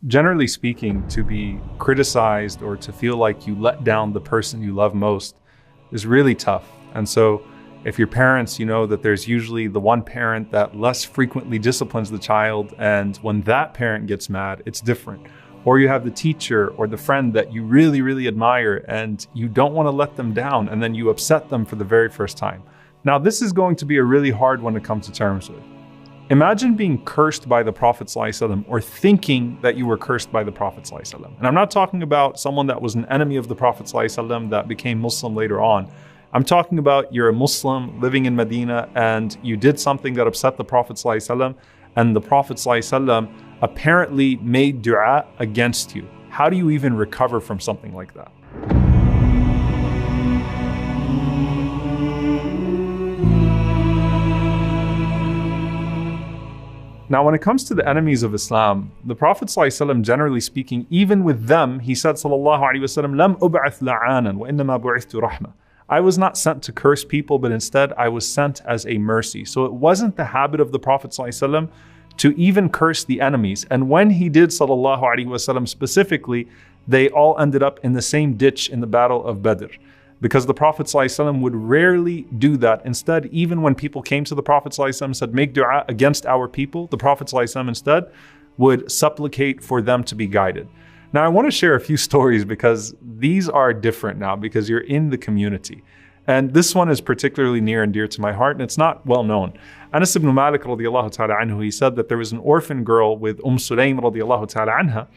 Generally speaking, to be criticized or to feel like you let down the person you love most is really tough. And so if your parents, you know that there's usually the one parent that less frequently disciplines the child, and when that parent gets mad, it's different. Or you have the teacher or the friend that you really, really admire and you don't want to let them down, and then you upset them for the very first time. Now, this is going to be a really hard one to come to terms with. Imagine being cursed by the Prophet ﷺ or thinking that you were cursed by the Prophet ﷺ. And I'm not talking about someone that was an enemy of the Prophet ﷺ that became Muslim later on. I'm talking about you're a Muslim living in Medina and you did something that upset the Prophet ﷺ, and the Prophet ﷺ apparently made dua against you. How do you even recover from something like that? Now, when it comes to the enemies of Islam, the Prophet ﷺ, generally speaking, even with them, he said, sallallahu alaihi wasallam, "Lam ub'ath la'anan wa innama bu'ithtu rahma." I was not sent to curse people, but instead I was sent as a mercy. So it wasn't the habit of the Prophet ﷺ to even curse the enemies. And when he did, sallallahu alaihi wasallam, specifically, they all ended up in the same ditch in the Battle of Badr. Because the Prophet ﷺ would rarely do that. Instead, even when people came to the Prophet ﷺ and said, make dua against our people, the Prophet ﷺ instead would supplicate for them to be guided. Now, I want to share a few stories because these are different now because you're in the community. And this one is particularly near and dear to my heart, and it's not well known. Anas ibn Malik radiallahu ta'ala anhu, he said that there was an orphan girl with Sulaym radiallahu ta'ala anha.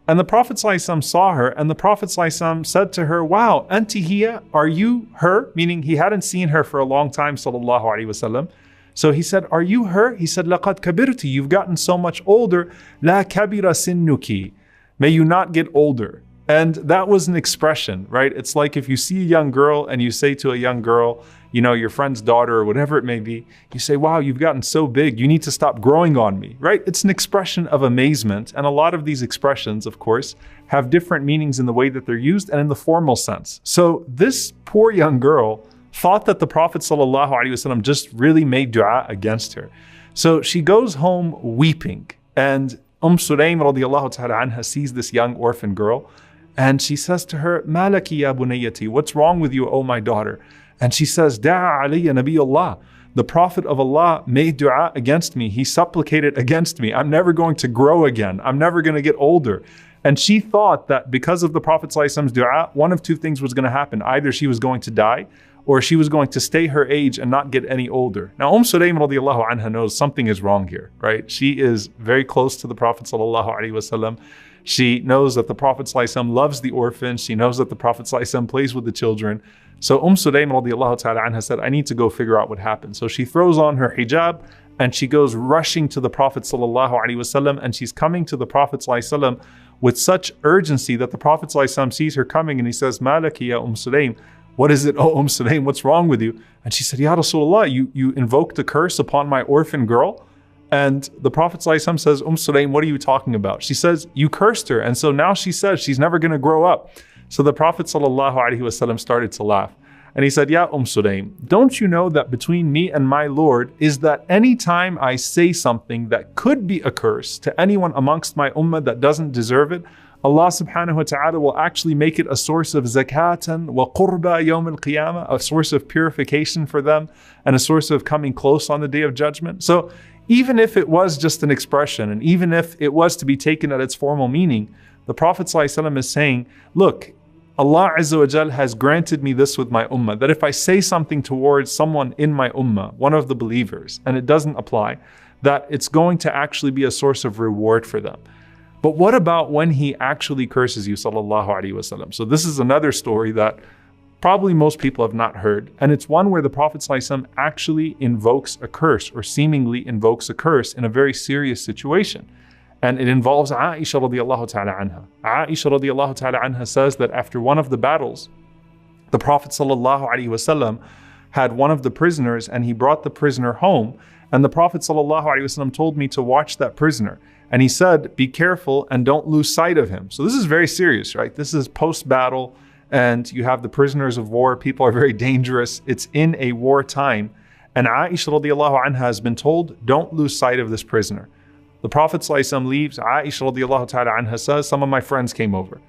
And the Prophet ﷺ saw her, and the Prophet ﷺ said to her, wow, anti hiya, are you her? Meaning he hadn't seen her for a long time, sallallahu alaihi wasallam. So he said, are you her? He said, laqad kabirti, you've gotten so much older. La kabira sinnuki, may you not get older. And that was an expression, right? It's like if you see a young girl and you say to a young girl, you know, your friend's daughter or whatever it may be, you say, wow, you've gotten so big, you need to stop growing on me, right? It's an expression of amazement. And a lot of these expressions, of course, have different meanings in the way that they're used and in the formal sense. So this poor young girl thought that the Prophet ﷺ just really made dua against her. So she goes home weeping, and Sulaym radiallahu ta'ala anha sees this young orphan girl, and she says to her, Malaki ya bunayyati, what's wrong with you, O my daughter? And she says, Da'a alayya Nabiyullah. The Prophet of Allah made dua against me. He supplicated against me. I'm never going to grow again. I'm never going to get older. And she thought that because of the Prophet ﷺ's dua, one of two things was going to happen. Either she was going to die, or she was going to stay her age and not get any older. Now, Sulaym radiallahu anha knows something is wrong here, right? She is very close to the Prophet ﷺ. She knows that the Prophet ﷺ loves the orphans. She knows that the Prophet ﷺ plays with the children. So Sulaym radiallahu ta'ala anha said, I need to go figure out what happened. So she throws on her hijab and she goes rushing to the Prophet ﷺ, and she's coming to the Prophet ﷺ with such urgency that the Prophet ﷺ sees her coming and he says, Malaki ya Sulaym, what is it, oh Sulaym, what's wrong with you? And she said, Ya Rasulullah, you invoked a curse upon my orphan girl? And the Prophet ﷺ says, Sulaym, what are you talking about? She says, you cursed her. And so now she says she's never going to grow up. So the Prophet ﷺ started to laugh. And he said, Ya Sulaym, don't you know that between me and my Lord is that any time I say something that could be a curse to anyone amongst my ummah that doesn't deserve it, Allah subhanahu wa ta'ala will actually make it a source of zakatan wa qurba yawm al-qiyamah, a source of purification for them and a source of coming close on the Day of Judgment. So even if it was just an expression, and even if it was to be taken at its formal meaning, the Prophet ﷺ is saying, look, Allah Azza wa Jal has granted me this with my ummah, that if I say something towards someone in my ummah, one of the believers, and it doesn't apply, that it's going to actually be a source of reward for them. But what about when he actually curses you, sallallahu alaihi wasallam? So this is another story that probably most people have not heard. And it's one where the Prophet ﷺ actually invokes a curse, or seemingly invokes a curse in a very serious situation. And it involves Aisha radiallahu ta'ala anha. Aisha radiallahu ta'ala anha says that after one of the battles, the Prophet ﷺ had one of the prisoners and he brought the prisoner home. And the Prophet ﷺ told me to watch that prisoner. And he said, be careful and don't lose sight of him. So this is very serious, right? This is post-battle. And you have the prisoners of war. People are very dangerous. It's in a war time. And Aisha radiallahu anha has been told, don't lose sight of this prisoner. The Prophet ﷺ leaves. Aisha radiallahu ta'ala anha says, some of my friends came over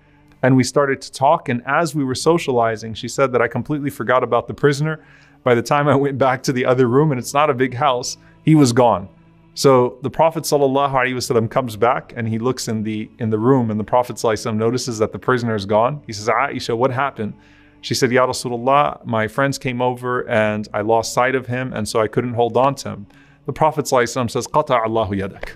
and we started to talk. And as we were socializing, she said that I completely forgot about the prisoner. By the time I went back to the other room, and it's not a big house, he was gone. So the Prophet ﷺ comes back and he looks in the room, and the Prophet ﷺ notices that the prisoner is gone. He says, Aisha, what happened? She said, Ya Rasulullah, my friends came over and I lost sight of him, and so I couldn't hold on to him. The Prophet ﷺ says, Qata Allahu yadak.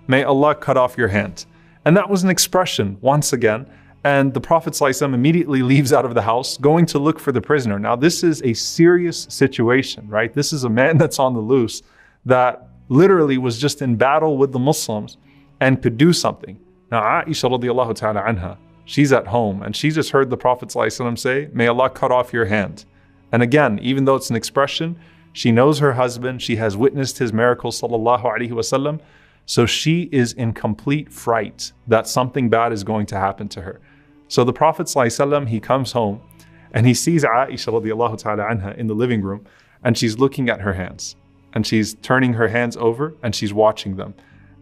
May Allah cut off your hand. And that was an expression, once again. And the Prophet ﷺ immediately leaves out of the house, going to look for the prisoner. Now, this is a serious situation, right? This is a man that's on the loose that literally was just in battle with the Muslims and could do something. Now, Aisha radiallahu ta'ala anha, she's at home and she just heard the Prophet ﷺ say, may Allah cut off your hand. And again, even though it's an expression, she knows her husband, she has witnessed his miracles, sallallahu alaihi wasallam. So she is in complete fright that something bad is going to happen to her. So the Prophet ﷺ, he comes home and he sees Aisha radiallahu ta'ala anha in the living room, and she's looking at her hands and she's turning her hands over and she's watching them.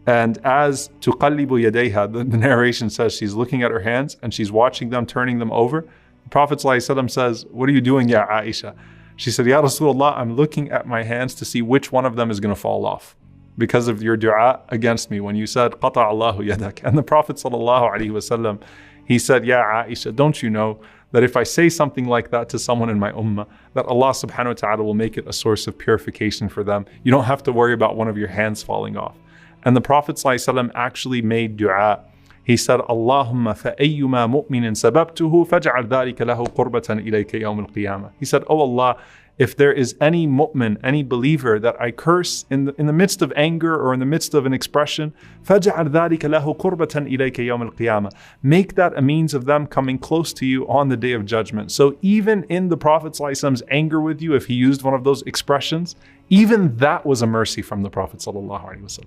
And as tuqallibu yadayha, the narration says she's looking at her hands and she's watching them, turning them over. The Prophet ﷺ says, what are you doing, ya Aisha? She said, Ya Rasulullah, I'm looking at my hands to see which one of them is going to fall off, because of your dua against me when you said, Qata Allahu yadak. And the Prophet ﷺ, he said, Ya Aisha, don't you know that if I say something like that to someone in my ummah, that Allah subhanahu wa ta'ala will make it a source of purification for them. You don't have to worry about one of your hands falling off. And the Prophet ﷺ actually made dua. He said, Allahumma fa'ayyuma mu'minin sababtuhu faj'al dhalika lahu qurbatan ilayka yawm al-qiyamah. He said, oh Allah, if there is any mu'min, any believer that I curse in the midst of anger or in the midst of an expression, فَجْعَلْ ذَلِكَ لَهُ قُرْبَةً إِلَيْكَ يَوْمَ الْقِيَامَةِ. Make that a means of them coming close to you on the day of judgment. So even in the Prophet ﷺ's anger with you, if he used one of those expressions, even that was a mercy from the Prophet ﷺ.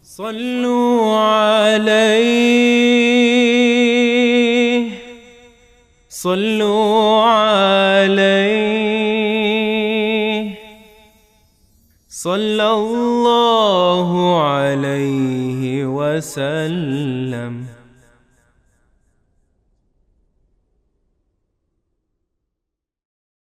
صلوا عليه صلوا عليه صلى الله عليه وسلم